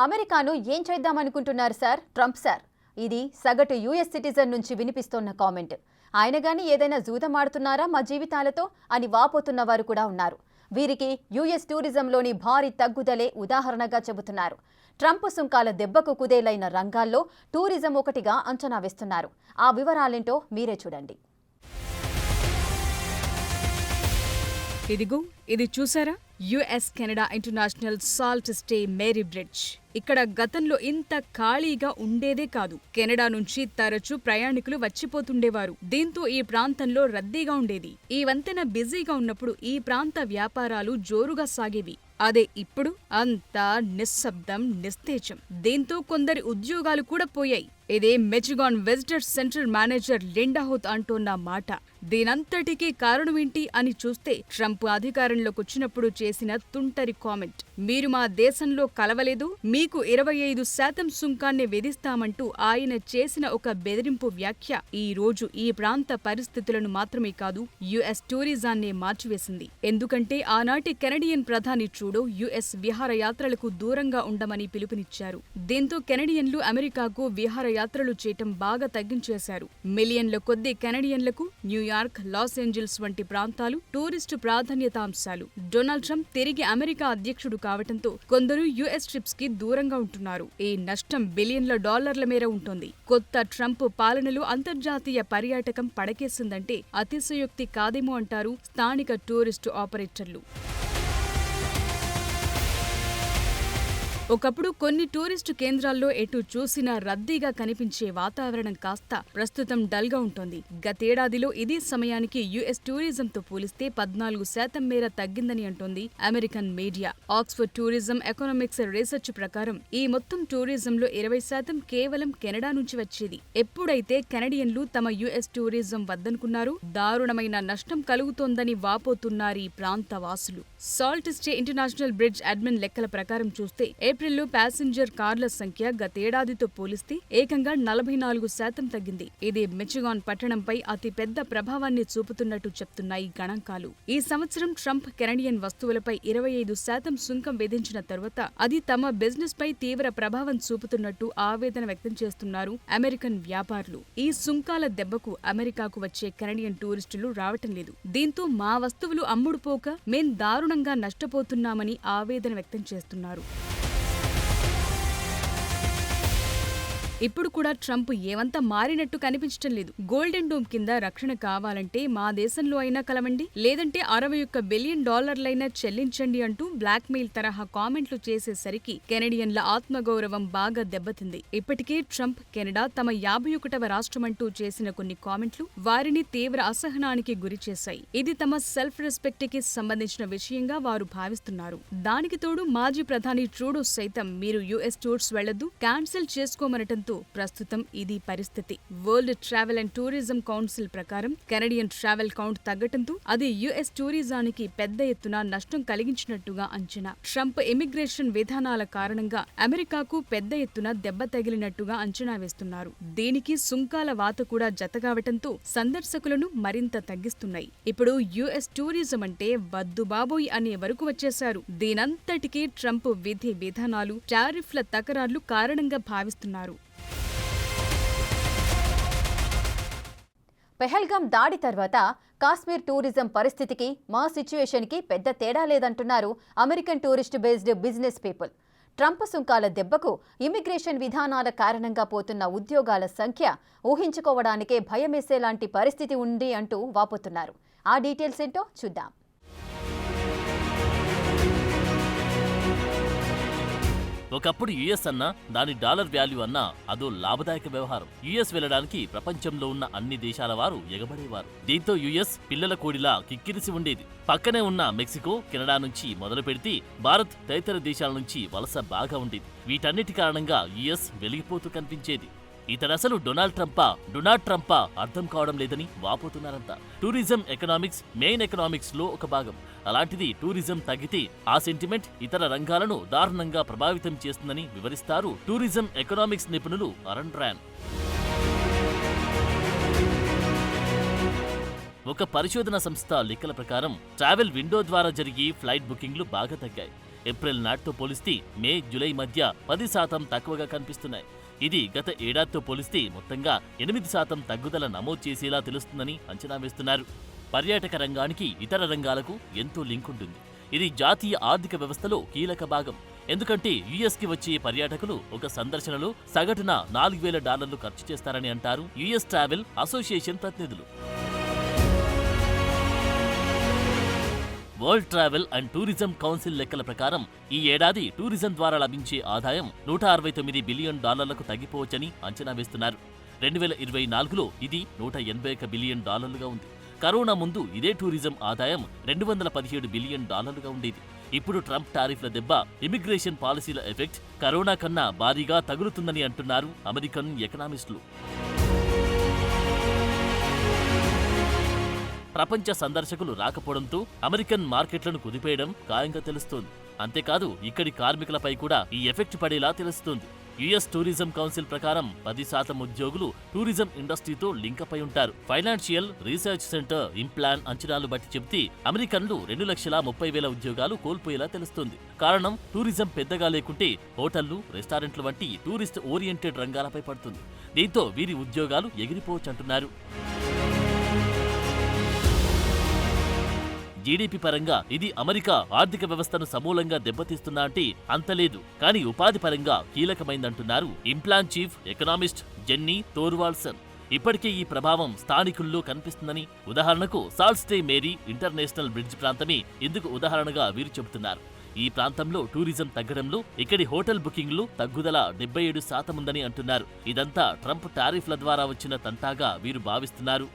అమెరికాను ఏం చేద్దామనుకుంటున్నారు sir Trump sir? ఇది సగటు యుఎస్ సిటిజన్ నుంచి వినిపిస్తోన్న కామెంట్. ఆయన గాని ఏదైనా జూదమాడుతున్నారా మా జీవితాలతో అని వాపోతున్న వారు కూడా ఉన్నారు. వీరికి యుఎస్ టూరిజంలోని భారీ తగ్గుదలే ఉదాహరణగా చెబుతున్నారు. ట్రంప్ సుంకాల దెబ్బకు కుదేలైన రంగాల్లో టూరిజం ఒకటిగా అంచనా వేస్తున్నారు. ఆ వివరాలేంటో మీరే చూడండి. ఇదిగో ఇది చూసారా? US Canada international Sault Ste Marie bridge. ఇక్కడ గతంలో ఇంత ఖాళీగా ఉండేదే కాదు. కెనడా నుంచి తరచూ ప్రయాణికులు వచ్చిపోతుండేవారు. దీంతో ఈ ప్రాంతంలో రద్దీగా ఉండేది. ఈ వంతెన బిజీగా ఉన్నప్పుడు ఈ ప్రాంత వ్యాపారాలు జోరుగా సాగేవి. అదే ఇప్పుడు అంతా నిశ్శబ్దం, నిస్తేజం. దీంతో కొందరి ఉద్యోగాలు కూడా పోయాయి. ఇదే Michigan visitor centre manager Linda Huth అంటోన్న మాట. దీనంతటికీ కారణమేంటి అని చూస్తే ట్రంప్ అధికారంలోకి వచ్చినప్పుడు చేసిన తుంటరి కామెంట్. మీరు మా దేశంలో కలవలేదు, మీకు 25% సుంకాన్ని విధిస్తామంటూ ఆయన చేసిన ఒక బెదిరింపు వ్యాఖ్య ఈ రోజు ఈ ప్రాంత పరిస్థితులను మాత్రమే కాదు, యుఎస్ టూరిజాన్నే మార్చివేసింది. ఎందుకంటే ఆనాటి కెనడియన్ ప్రధాని ట్రూడో యుఎస్ విహారయాత్రలకు దూరంగా ఉండమని పిలుపునిచ్చారు. దీంతో కెనడియన్లు అమెరికాకు విహారయాత్రలు చేయటం బాగా తగ్గించేశారు. మిలియన్ల కొద్దీ కెనడియన్లకు న్యూయార్క్, లాస్ ఏంజల్స్ వంటి ప్రాంతాలు టూరిస్టు ప్రాధాన్యతాంశాలు. డొనాల్డ్ ట్రంప్ తిరిగి అమెరికా అధ్యక్షుడు కావటంతో కొందరు యుఎస్ ట్రిప్స్ కి దూరంగా ఉంటున్నారు. ఈ నష్టం బిలియన్ల డాలర్ల మేర ఉంటుంది. కొత్త ట్రంప్ పాలనలో అంతర్జాతీయ పర్యాటకం పడకేసిందంటే అతిశయోక్తి కాదేమో అంటారు స్థానిక టూరిస్టు ఆపరేటర్లు. ఒకప్పుడు కొన్ని టూరిస్టు కేంద్రాల్లో ఎటు చూసినా రద్దీగా కనిపించే వాతావరణం కాస్త ప్రస్తుతం డల్ గా ఉంటుంది. గతేడాదిలో ఇదే సమయానికి యుఎస్ టూరిజంతో పోలిస్తే 14% మేర తగ్గిందని అంటోంది American media. Oxford tourism economics research ప్రకారం ఈ మొత్తం టూరిజంలో 20% కేవలం కెనడా నుంచి వచ్చేది. ఎప్పుడైతే కెనడియన్లు తమ యుఎస్ టూరిజం వద్దనుకున్నారో దారుణమైన నష్టం కలుగుతోందని వాపోతున్నారు ఈ ప్రాంత వాసులు. Salt stay international bridge admin లెక్కల ప్రకారం చూస్తే ఏప్రిల్లో ప్యాసింజర్ కార్ల సంఖ్య గతేడాదితో పోలిస్తే ఏకంగా 44% తగ్గింది. ఇది మిచిగాన్ పట్టణంపై అతి పెద్ద ప్రభావాన్ని చూపుతున్నట్టు చెప్తున్నాయి గణాంకాలు. ఈ సంవత్సరం ట్రంప్ కెనడియన్ వస్తువులపై 25% సుంకం విధించిన తరువాత అది తమ బిజినెస్ పై తీవ్ర ప్రభావం చూపుతున్నట్టు ఆవేదన వ్యక్తం చేస్తున్నారు అమెరికన్ వ్యాపారులు. ఈ సుంకాల దెబ్బకు అమెరికాకు వచ్చే కెనడియన్ టూరిస్టులు రావటం లేదు. దీంతో మా వస్తువులు అమ్ముడుపోక మేం దారుణంగా నష్టపోతున్నామని ఆవేదన వ్యక్తం చేస్తున్నారు. ఇప్పుడు కూడా ట్రంప్ ఏమంతా మారినట్టు కనిపించటం లేదు. గోల్డెన్ డోమ్ కింద రక్షణ కావాలంటే మా దేశంలో అయినా కలవండి, లేదంటే 61 బిలియన్ డాలర్లైనా చెల్లించండి అంటూ బ్లాక్ మెయిల్ తరహా కామెంట్లు చేసేసరికి కెనడియన్ల ఆత్మగౌరవం బాగా దెబ్బతింది. ఇప్పటికే ట్రంప్ కెనడా తమ 51వ రాష్ట్రమంటూ చేసిన కొన్ని కామెంట్లు వారిని తీవ్ర అసహనానికి గురిచేశాయి. ఇది తమ సెల్ఫ్ రెస్పెక్ట్ కి సంబంధించిన విషయంగా వారు భావిస్తున్నారు. దానికి తోడు మాజీ ప్రధాని ట్రూడో సైతం మీరు యుఎస్ టూర్స్ వెళ్లొద్దు, క్యాన్సిల్ చేసుకోమనటం ప్రస్తుతం ఇది పరిస్థితి. World travel and tourism council ప్రకారం కెనడియన్ ట్రావెల్ కౌంట్ తగ్గటంతో అది యుఎస్ టూరిజానికి పెద్ద ఎత్తున నష్టం కలిగించినట్టుగా అంచనా. ట్రంప్ ఇమిగ్రేషన్ విధానాల కారణంగా అమెరికాకు పెద్ద ఎత్తున దెబ్బ తగిలినట్టుగా అంచనా వేస్తున్నారు. దీనికి సుంకాల వాత కూడా జతగావటంతో సందర్శకులను మరింత తగ్గిస్తున్నాయి. ఇప్పుడు యుఎస్ టూరిజం అంటే వద్దు బాబోయ్ అనే వరకు వచ్చేశారు. దీనంతటికీ ట్రంప్ విధి విధానాలు, టారిఫ్ల తకరార్లు కారణంగా భావిస్తున్నారు. పెహల్గాం దాడి తర్వాత కాశ్మీర్ టూరిజం పరిస్థితికి మా సిచ్యువేషన్కి పెద్ద తేడా లేదంటున్నారు American tourist based business people. Trump సుంకాల దెబ్బకు ఇమిగ్రేషన్ విధానాల కారణంగా పోతున్న ఉద్యోగాల సంఖ్య ఊహించుకోవడానికే భయమేసేలాంటి పరిస్థితి ఉంది అంటూ వాపోతున్నారు. ఆ డీటెయిల్స్ ఏంటో చూద్దాం. ఒకప్పుడు యుఎస్ అన్నా, దాని డాలర్ వాల్యూ అన్నా అదో లాభదాయక వ్యవహారం. యుఎస్ వెళ్లడానికి ప్రపంచంలో ఉన్న అన్ని దేశాల వారు ఎగబడేవారు. దీంతో యుఎస్ పిల్లల కోడిలా కిక్కిరిసి ఉండేది. పక్కనే ఉన్న మెక్సికో, కెనడా నుంచి మొదలు పెడితే భారత్ తదితర దేశాల నుంచి వలస బాగా ఉండేది. వీటన్నిటి కారణంగా యుఎస్ వెలిగిపోతూ కనిపించేది. ఇతడసలు డొనాల్డ్ ట్రంపా అర్థం కావడం లేదని వాపోతున్నారంతా. టూరిజం ఎకనామిక్స్ మెయిన్ ఎకనామిక్స్ లో ఒక భాగం. అలాంటిది టూరిజం తగ్గితే ఆ సెంటిమెంట్ ఇతర రంగాలను దారుణంగా ప్రభావితం చేస్తుందని వివరిస్తారు టూరిజం ఎకనామిక్స్ నిపుణులు అరన్ ర్యాన్. ఒక పరిశోధన సంస్థ లెక్కల ప్రకారం ట్రావెల్ విండో ద్వారా జరిగే ఫ్లైట్ బుకింగ్లు బాగా తగ్గాయి. ఏప్రిల్ నాటితో పోలిస్తే మే, జూలై మధ్య 10% తక్కువగా కనిపిస్తున్నాయి. ఇది గత ఏడాదితో పోలిస్తే మొత్తంగా 8% తగ్గుదల నమోదు చేసేలా తెలుస్తుందని అంచనా వేస్తున్నారు. పర్యాటక రంగానికి ఇతర రంగాలకు ఎంతో లింక్ ఉంటుంది. ఇది జాతీయ ఆర్థిక వ్యవస్థలో కీలక భాగం. ఎందుకంటే యుఎస్కి వచ్చే పర్యాటకులు ఒక సందర్శనలో సగటున $4,000 ఖర్చు చేస్తారని అంటారు యుఎస్ ట్రావెల్ అసోసియేషన్ ప్రతినిధులు. World travel and tourism council లెక్కల ప్రకారం ఈ ఏడాది టూరిజం ద్వారా లభించే ఆదాయం $169 బిలియన్ తగ్గిపోవచ్చని అంచనా వేస్తున్నారు. 2024లో ఇది $181 బిలియన్ ఉంది. కరోనా ముందు ఇదే టూరిజం ఆదాయం $217 బిలియన్ ఉండేది. ఇప్పుడు ట్రంప్ టారిఫ్ల దెబ్బ, ఇమిగ్రేషన్ పాలసీల ఎఫెక్ట్ కరోనా కన్నా భారీగా తగులుతుందని అంటున్నారు అమెరికన్ ఎకనామిస్టులు. ప్రపంచ సందర్శకులు రాకపోవడంతో అమెరికన్ మార్కెట్లను కుదిపేయడం ఖాయంగా తెలుస్తోంది. అంతేకాదు ఇక్కడి కార్మికులపై కూడా ఈ ఎఫెక్ట్ పడేలా తెలుస్తోంది. యుఎస్ టూరిజం కౌన్సిల్ ప్రకారం 10% ఉద్యోగులు టూరిజం ఇండస్ట్రీతో లింక్ అయి ఉంటారు. ఫైనాన్షియల్ రీసెర్చ్ సెంటర్ ఇంప్లాన్ అంచనాలు బట్టి చెబితే అమెరికన్లు 2,30,000 ఉద్యోగాలు కోల్పోయేలా తెలుస్తోంది. కారణం టూరిజం పెద్దగా లేకుంటే హోటళ్లు, రెస్టారెంట్లు వంటి టూరిస్ట్ ఓరియంటెడ్ రంగాలపై పడుతుంది. దీంతో వీరి ఉద్యోగాలు ఎగిరిపోవచ్చంటున్నారు. జీడీపీ పరంగా ఇది అమెరికా ఆర్థిక వ్యవస్థను సమూలంగా దెబ్బతీస్తుందా అంటే అంతలేదు. కానీ ఉపాధి పరంగా కీలకమైందంటున్నారు IMPLAN chief economist Jenny Thorvaldson. ఇప్పటికే ఈ ప్రభావం స్థానికుల్లో కనిపిస్తుందని, ఉదాహరణకు Sault Ste Marie international bridge ప్రాంతమే ఇందుకు ఉదాహరణగా వీరు చెబుతున్నారు. ఈ ప్రాంతంలో టూరిజం తగ్గడంలో ఇక్కడి హోటల్ బుకింగ్లు తగ్గుదల 77% ఉందని అంటున్నారు. ఇదంతా ట్రంప్ టారిఫ్ల ద్వారా వచ్చిన తంటాగా వీరు భావిస్తున్నారు.